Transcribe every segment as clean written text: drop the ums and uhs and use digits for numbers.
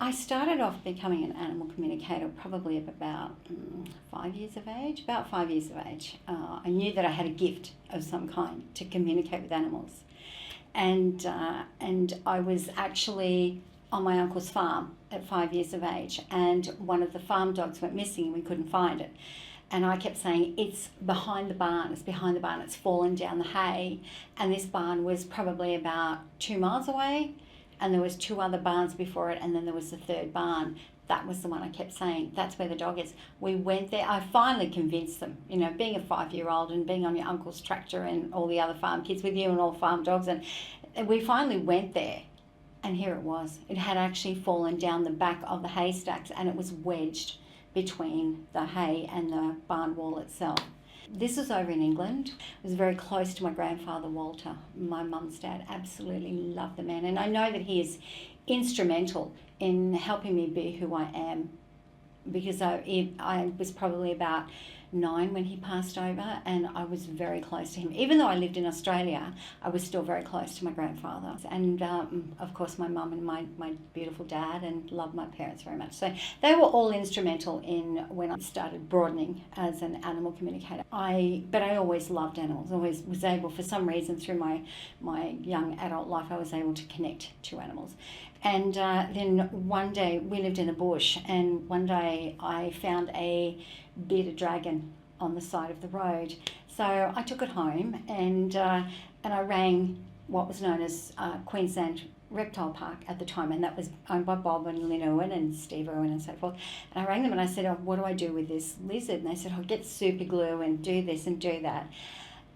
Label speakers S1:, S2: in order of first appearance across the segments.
S1: I started off becoming an animal communicator probably at about 5 years of age. About 5 years of age, I knew that I had a gift of some kind to communicate with animals, and I was actually on my uncle's farm at 5 years of age, and one of the farm dogs went missing and we couldn't find it. And I kept saying, it's behind the barn, it's fallen down the hay. And this barn was probably about 2 miles away, and there was 2 other barns before it, and then there was the third barn. That was the one I kept saying, that's where the dog is. We went there, I finally convinced them, being a 5-year-old and being on your uncle's tractor and all the other farm kids with you and all farm dogs, and we finally went there. And here it was. It had actually fallen down the back of the haystacks, and it was wedged between the hay and the barn wall itself. This was over in England. It was very close to my grandfather, Walter. My mum's dad absolutely loved the man. And I know that he is instrumental in helping me be who I am, because I was probably about 9 when he passed over, and I was very close to him. Even though I lived in Australia, I was still very close to my grandfather. And of course my mum and my beautiful dad, and loved my parents very much. So they were all instrumental in when I started broadening as an animal communicator. But I always loved animals. Always was able, for some reason through my young adult life, I was able to connect to animals. And then one day, we lived in the bush, and one day I found a bearded dragon on the side of the road. So I took it home, and I rang what was known as Queensland Reptile Park at the time, and that was owned by Bob and Lynn Irwin and Steve Irwin and so forth. And I rang them and I said, what do I do with this lizard? And they said, get super glue and do this and do that.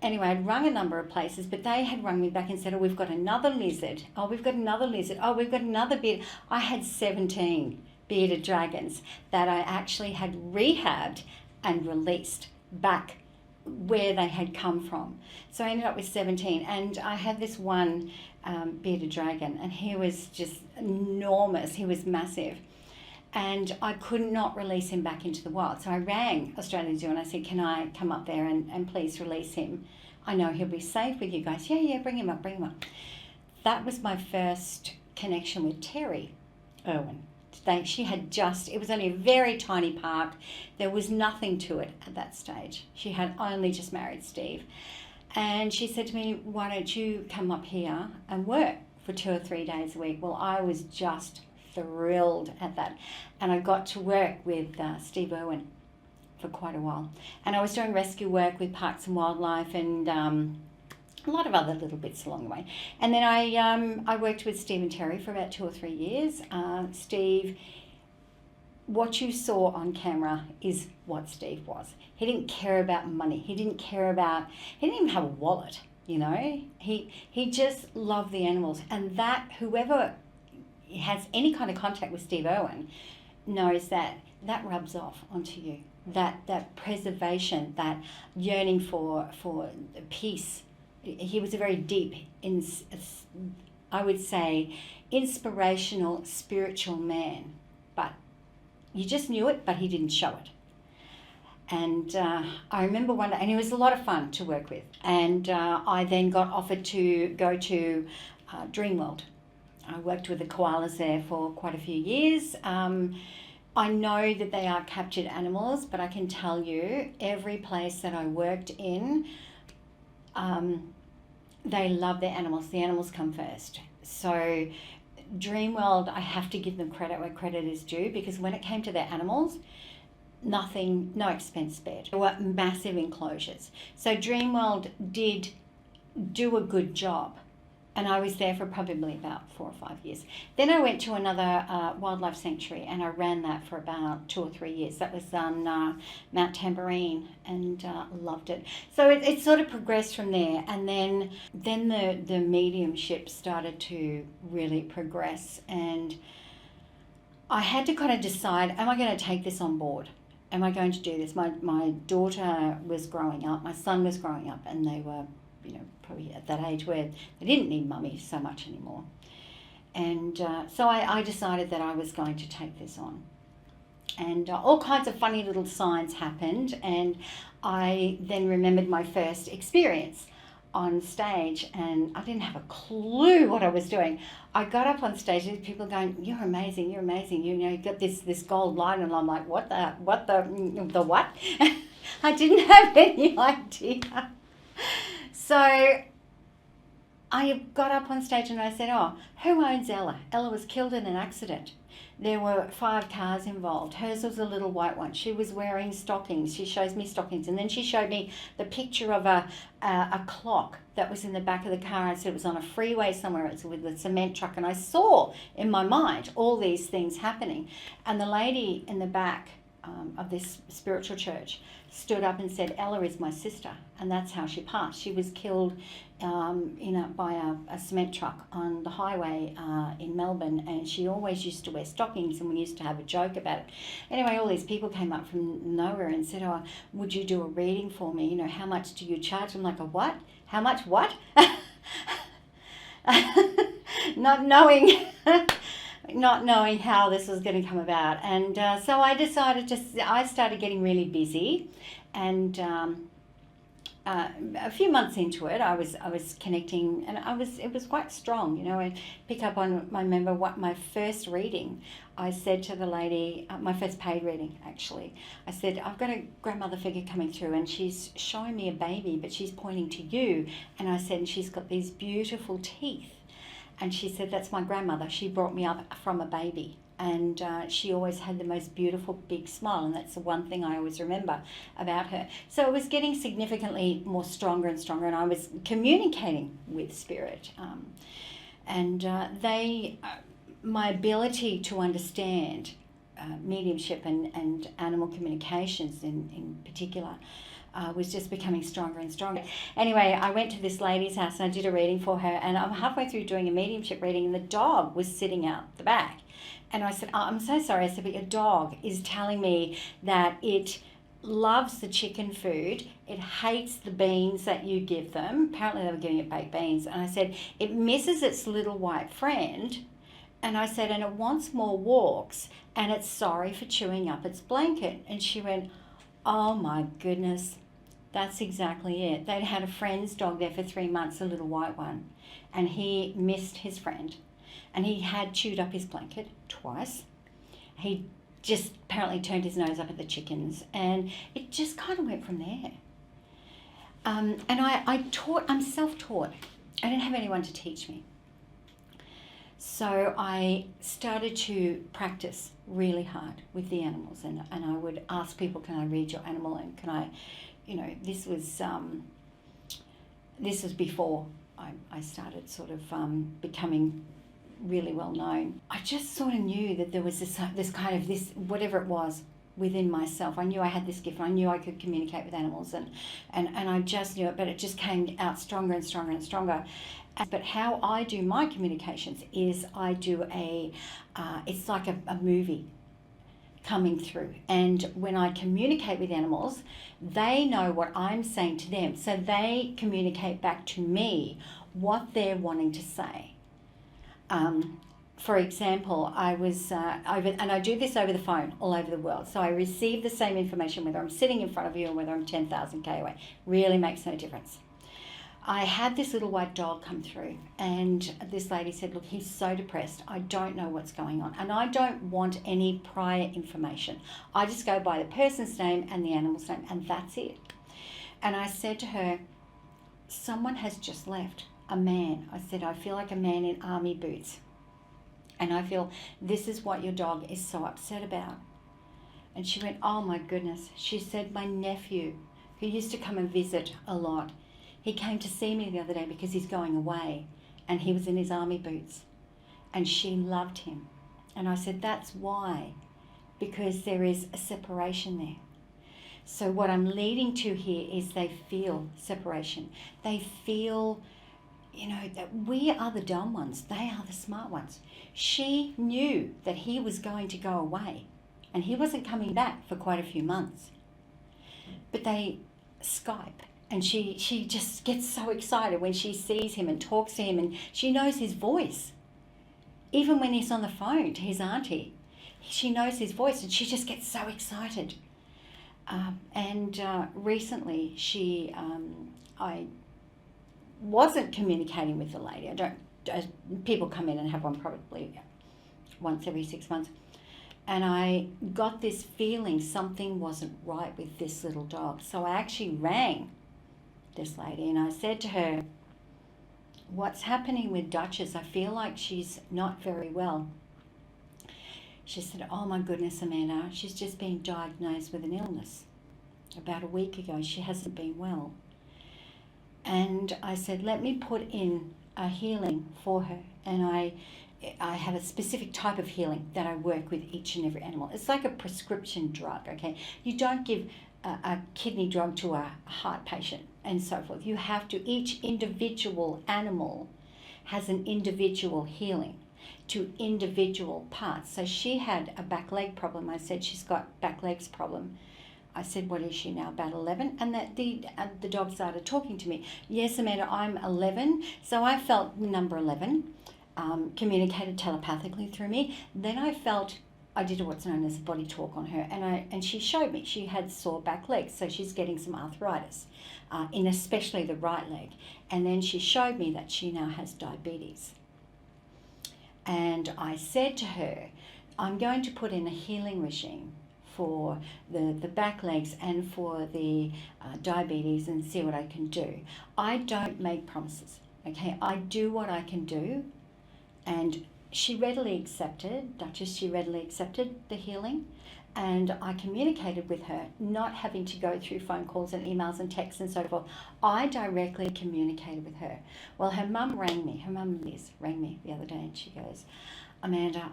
S1: Anyway, I'd rung a number of places, but they had rung me back and said, we've got another lizard. We've got another lizard. We've got another beard. I had 17 bearded dragons that I actually had rehabbed and released back where they had come from. So I ended up with 17, and I had this one bearded dragon, and he was just enormous. He was massive. And I could not release him back into the wild. So I rang Australian Zoo and I said, can I come up there and please release him? I know he'll be safe with you guys. Yeah, bring him up. That was my first connection with Terry Irwin. It was only a very tiny park. There was nothing to it at that stage. She had only just married Steve. And she said to me, why don't you come up here and work for 2 or 3 days a week? Well, I was just thrilled at that, and I got to work with Steve Irwin for quite a while, and I was doing rescue work with Parks and Wildlife and a lot of other little bits along the way. And then I worked with Steve and Terry for about 2 or 3 years. Steve, what you saw on camera is what Steve was. He didn't care about money. He didn't even have a wallet, He just loved the animals, and that whoever has any kind of contact with Steve Irwin knows that rubs off onto you. That preservation, that yearning for peace. He was a very deep, I would say, inspirational, spiritual man. But you just knew it, but he didn't show it. And I remember one day, and he was a lot of fun to work with. And I then got offered to go to Dreamworld. I worked with the koalas there for quite a few years. I know that they are captured animals, but I can tell you, every place that I worked in, they love their animals. The animals come first. So Dreamworld, I have to give them credit where credit is due, because when it came to their animals, no expense spared. There were massive enclosures. So Dreamworld did do a good job. And I was there for probably about 4 or 5 years. Then I went to another wildlife sanctuary, and I ran that for about 2 or 3 years. That was on Mount Tamborine, and loved it. So it sort of progressed from there. And then the mediumship started to really progress. And I had to kind of decide, am I going to take this on board? Am I going to do this? My daughter was growing up, my son was growing up, and they were probably at that age where they didn't need mummy so much anymore. And so I decided that I was going to take this on. And all kinds of funny little signs happened, and I then remembered my first experience. on stage, and I didn't have a clue what I was doing. I got up on stage and people going, "You're amazing, you're amazing. You know, you got this gold line," and I'm like, "What the what?" I didn't have any idea. So I got up on stage and I said, "Oh, who owns Ella? Ella was killed in an accident. There were 5 cars involved. Hers was a little white one. She was wearing stockings." She shows me stockings. And then she showed me the picture of a clock that was in the back of the car. I said it was on a freeway somewhere. It's with a cement truck. And I saw in my mind all these things happening. And the lady in the back of this spiritual church stood up and said, "Ella is my sister." And that's how she passed. She was killed by a cement truck on the highway in Melbourne, and she always used to wear stockings, and we used to have a joke about it. Anyway, all these people came up from nowhere and said, "Oh, would you do a reading for me? You know, how much do you charge?" I'm like, "A what? How much what?" Not knowing how this was going to come about. And so I decided I started getting really busy, and a few months into it, I was connecting, and it was quite strong. You know, I pick up on, I remember what my first reading, I said to the lady, my first paid reading actually, I said, "I've got a grandmother figure coming through, and she's showing me a baby, but she's pointing to you." And I said, "And she's got these beautiful teeth." And she said, "That's my grandmother. She brought me up from a baby. And she always had the most beautiful big smile, and that's the one thing I always remember about her." So it was getting significantly more stronger and stronger, and I was communicating with spirit. My ability to understand mediumship and animal communications in particular was just becoming stronger and stronger. Anyway, I went to this lady's house and I did a reading for her, and I'm halfway through doing a mediumship reading, and the dog was sitting out the back. And I said, "Oh, I'm so sorry." I said, "But your dog is telling me that it loves the chicken food. It hates the beans that you give them." Apparently they were giving it baked beans. And I said, "It misses its little white friend." And I said, "And it wants more walks, and it's sorry for chewing up its blanket." And she went, "Oh my goodness, that's exactly it." They'd had a friend's dog there for 3 months, a little white one, and he missed his friend. And he had chewed up his blanket twice. He just apparently turned his nose up at the chickens, and it just kind of went from there. And I'm self-taught. I didn't have anyone to teach me. So I started to practice really hard with the animals, and I would ask people, "Can I read your animal?" And can I, this was before I started sort of becoming really well known. I just sort of knew that there was this whatever it was within myself. I knew I had this gift. I knew I could communicate with animals, and I just knew it, but it just came out stronger and stronger and stronger. But how I do my communications is I do it's like a movie coming through. And when I communicate with animals, they know what I'm saying to them. So they communicate back to me what they're wanting to say. For example, I was and I do this over the phone all over the world. So I receive the same information whether I'm sitting in front of you or whether I'm 10,000 k away. Really makes no difference. I had this little white dog come through, and this lady said, "Look, he's so depressed. I don't know what's going on, and I don't want any prior information. I just go by the person's name and the animal's name, and that's it." And I said to her, "Someone has just left, a man." I said, "I feel like a man in army boots. And I feel this is what your dog is so upset about." And she went, "Oh my goodness." She said, "My nephew, who used to come and visit a lot, he came to see me the other day because he's going away, and he was in his army boots, and she loved him." And I said, "That's why, because there is a separation there." So what I'm leading to here is they feel separation. They feel, that we are the dumb ones. They are the smart ones. She knew that he was going to go away, and he wasn't coming back for quite a few months. But they Skype, and she just gets so excited when she sees him and talks to him, and she knows his voice. Even when he's on the phone to his auntie, she knows his voice, and she just gets so excited. Recently, I wasn't communicating with the lady. People come in and have one probably once every 6 months. And I got this feeling something wasn't right with this little dog. So I actually rang this lady and I said to her, what's happening with Duchess? I feel like she's not very well. She said, oh my goodness, Amanda, she's just been diagnosed with an illness. About a week ago, she hasn't been well. And I said, let me put in a healing for her. And I have a specific type of healing that I work with each and every animal. It's like a prescription drug, okay? You don't give a kidney drug to a heart patient and so forth. You have to, each individual animal has an individual healing to individual parts. So she had a back leg problem. I said, she's got back legs problem. I said, what is she now, about 11? And that the dog started talking to me. Yes, Amanda, I'm 11. So I felt number 11, communicated telepathically through me. Then I did what's known as body talk on her. And she showed me she had sore back legs. So she's getting some arthritis in especially the right leg. And then she showed me that she now has diabetes. And I said to her, I'm going to put in a healing regime for the back legs and for the diabetes and see what I can do. I don't make promises, okay? I do what I can do. And she readily accepted, Duchess, she readily accepted the healing. And I communicated with her, not having to go through phone calls and emails and texts and so forth. I directly communicated with her. Well, her mum rang me. Her mum Liz rang me the other day and she goes, Amanda,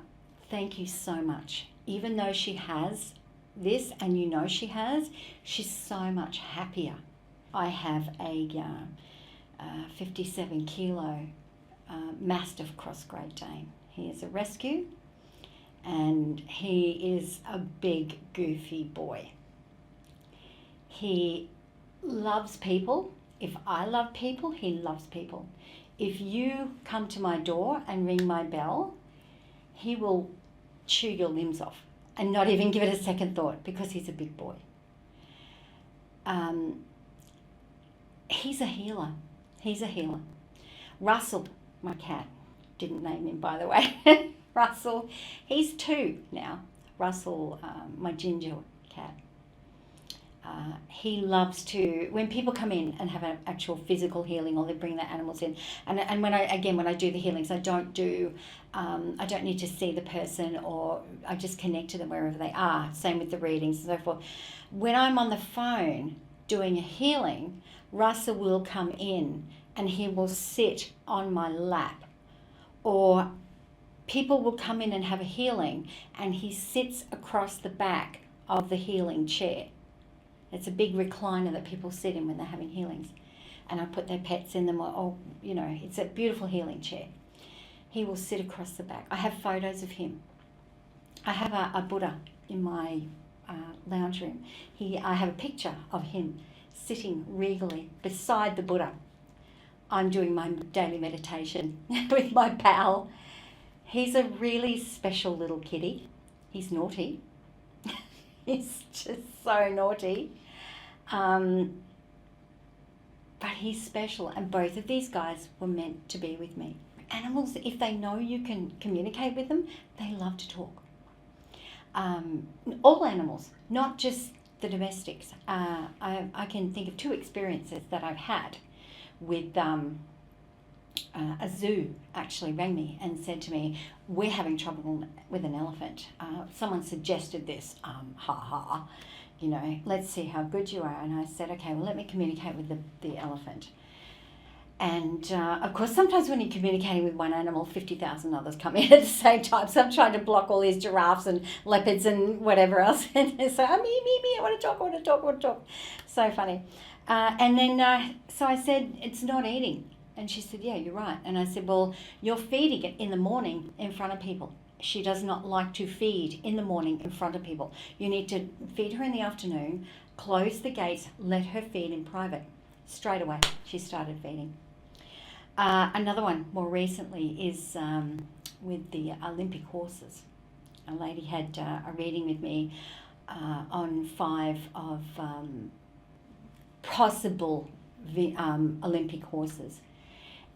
S1: thank you so much. Even though she has this, and you know she has, she's so much happier. I have a 57 kilo Mastiff Cross Great Dane. He is a rescue. And he is a big, goofy boy. He loves people. If I love people, he loves people. If you come to my door and ring my bell, he will chew your limbs off and not even give it a second thought because he's a big boy. He's a healer. He's a healer. Russell, my cat, didn't name him, by the way. Russell, he's 2 now. Russell, my ginger cat. He loves to, when people come in and have an actual physical healing or they bring their animals in, and when I do the healings, I don't need to see the person, or I just connect to them wherever they are. Same with the readings and so forth. When I'm on the phone doing a healing, Russell will come in and he will sit on my lap, or people will come in and have a healing and he sits across the back of the healing chair. It's a big recliner that people sit in when they're having healings. And I put their pets in them, or it's a beautiful healing chair. He will sit across the back. I have photos of him. I have a Buddha in my lounge room. I have a picture of him sitting regally beside the Buddha. I'm doing my daily meditation with my pal. He's a really special little kitty. He's naughty. He's just so naughty. But he's special, and both of these guys were meant to be with me. Animals, if they know you can communicate with them, they love to talk. All animals, not just the domestics. I can think of 2 experiences that I've had with a zoo actually rang me and said to me, we're having trouble with an elephant. Someone suggested this, let's see how good you are. And I said, okay, well, let me communicate with the elephant. And of course, sometimes when you're communicating with one animal, 50,000 others come in at the same time. So I'm trying to block all these giraffes and leopards and whatever else. And they say, me, I want to talk. So funny. And then, so I said, it's not eating. And she said, yeah, you're right. And I said, well, you're feeding it in the morning in front of people. She does not like to feed in the morning in front of people. You need to feed her in the afternoon, close the gates, let her feed in private. Straight away, she started feeding. Another one more recently is with the Olympic horses. A lady had a reading with me on 5 of possible Olympic horses.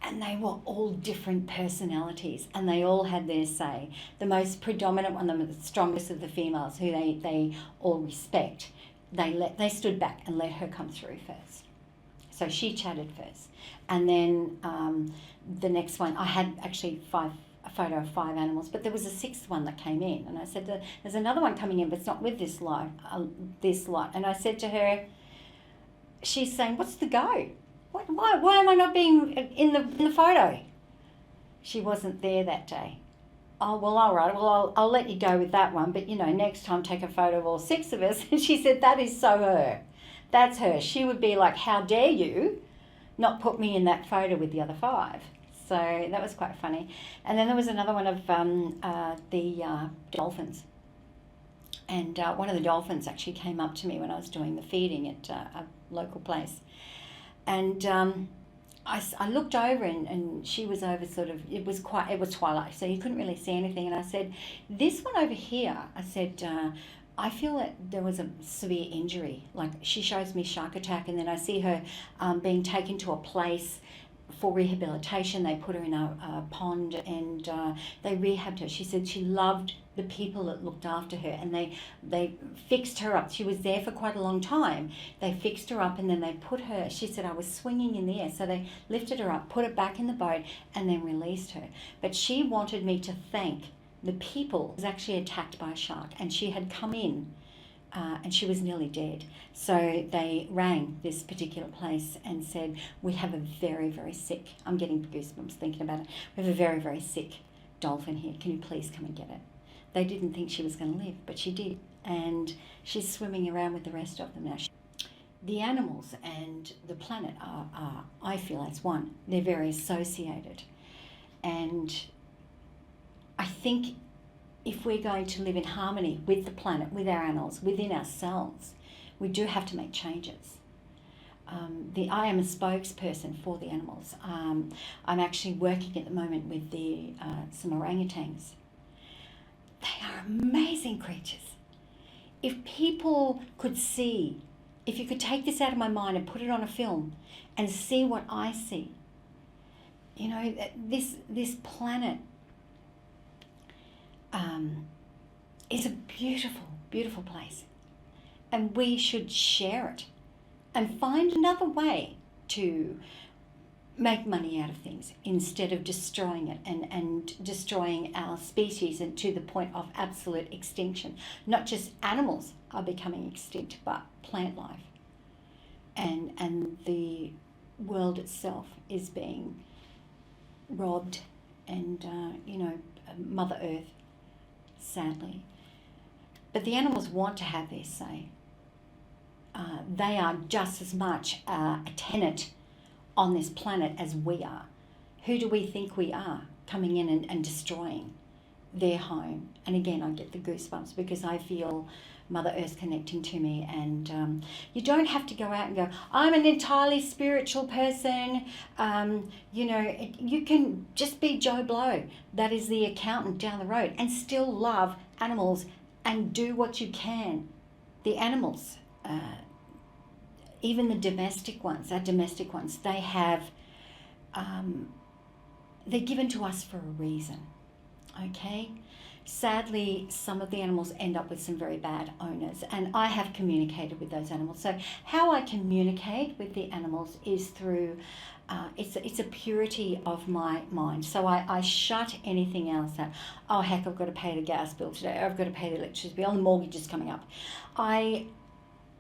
S1: and they were all different personalities, and they all had their say. The most predominant one, the strongest of the females, who they all respect, they stood back and let her come through first. So she chatted first, and then the next one, I had actually a photo of 5 animals, but there was a 6th one that came in, and I said, there's another one coming in, but it's not with this lot. And I said to her, she's saying, what's the go? Why am I not being in the photo? She wasn't there that day. Oh, well, all right. Well, I'll let you go with that one. But, next time take a photo of all 6 of us. And she said, that is so her. That's her. She would be like, how dare you not put me in that photo with the other 5? So that was quite funny. And then there was another one of the dolphins. And one of the dolphins actually came up to me when I was doing the feeding at a local place. And I looked over and she was over it was twilight, so you couldn't really see anything. And I said, this one over here, I said, I feel that there was a severe injury. Like, she shows me shark attack, and then I see her being taken to a place for rehabilitation. They put her in a pond, and they rehabbed her. She said she loved the people that looked after her, and they fixed her up. She was there for quite a long time. They fixed her up, and then they put her, she said, I was swinging in the air, so they lifted her up, put her back in the boat, and then released her. But she wanted me to thank the people. She was actually attacked by a shark, and she had come in and she was nearly dead. So they rang this particular place and said, we have a very, very sick, I'm getting goosebumps thinking about it, we have a very, very sick dolphin here. Can you please come and get it? They didn't think she was going to live, but she did. And she's swimming around with the rest of them now. The animals and the planet are, I feel, as one. They're very associated. And I think if we're going to live in harmony with the planet, with our animals, within ourselves, we do have to make changes. I am a spokesperson for the animals. I'm actually working at the moment with some orangutans. They are amazing creatures. If people could see, if you could take this out of my mind and put it on a film and see what I see, this planet is a beautiful, beautiful place. And we should share it and find another way to make money out of things instead of destroying it and destroying our species, and to the point of absolute extinction. Not just animals are becoming extinct, but plant life. And the world itself is being robbed, and, Mother Earth, sadly. But the animals want to have their say. They are just as much a tenant on this planet as we are. Who do we think we are, coming in and destroying their home? And again, I get the goosebumps because I feel Mother Earth connecting to me. And you don't have to go out and go, I'm an entirely spiritual person. You can just be Joe Blow, that is the accountant down the road, and still love animals and do what you can. The animals, even the domestic ones, they have, they're given to us for a reason, okay? Sadly, some of the animals end up with some very bad owners, and I have communicated with those animals. So how I communicate with the animals is through, it's a purity of my mind. So I shut anything else out. Oh, heck, I've got to pay the gas bill today. I've got to pay the electricity bill. The mortgage is coming up. I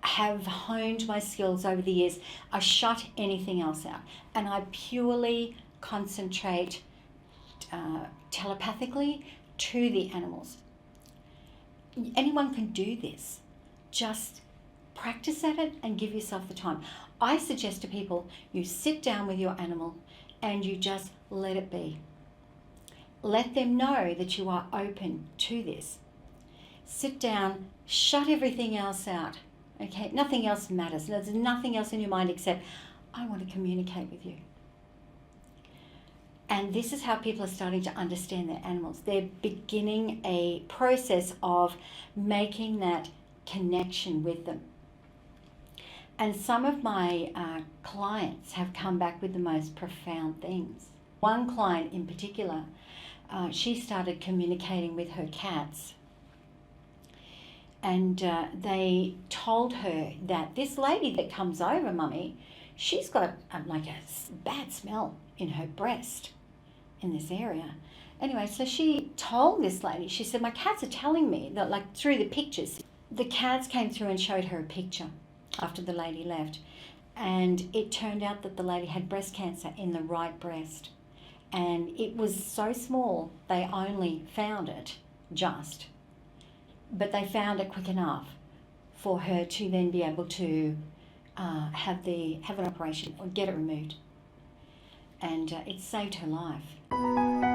S1: have honed my skills over the years. I shut anything else out, and I purely concentrate telepathically to the animals. Anyone can do this. Just practice at it and give yourself the time. I suggest to people, you sit down with your animal and you just let it be. Let them know that you are open to this. Sit down, shut everything else out. Okay, nothing else matters. There's nothing else in your mind except, I want to communicate with you. And this is how people are starting to understand their animals. They're beginning a process of making that connection with them. And some of my clients have come back with the most profound things. One client in particular, she started communicating with her cats, and they told her that this lady that comes over, Mummy, she's got like a bad smell in her breast in this area. Anyway, so she told this lady, she said, my cats are telling me that, like, through the pictures, the cats came through and showed her a picture after the lady left. And it turned out that the lady had breast cancer in the right breast. And it was so small, they only found it just. But they found it quick enough for her to then be able to have an operation or get it removed. And it saved her life.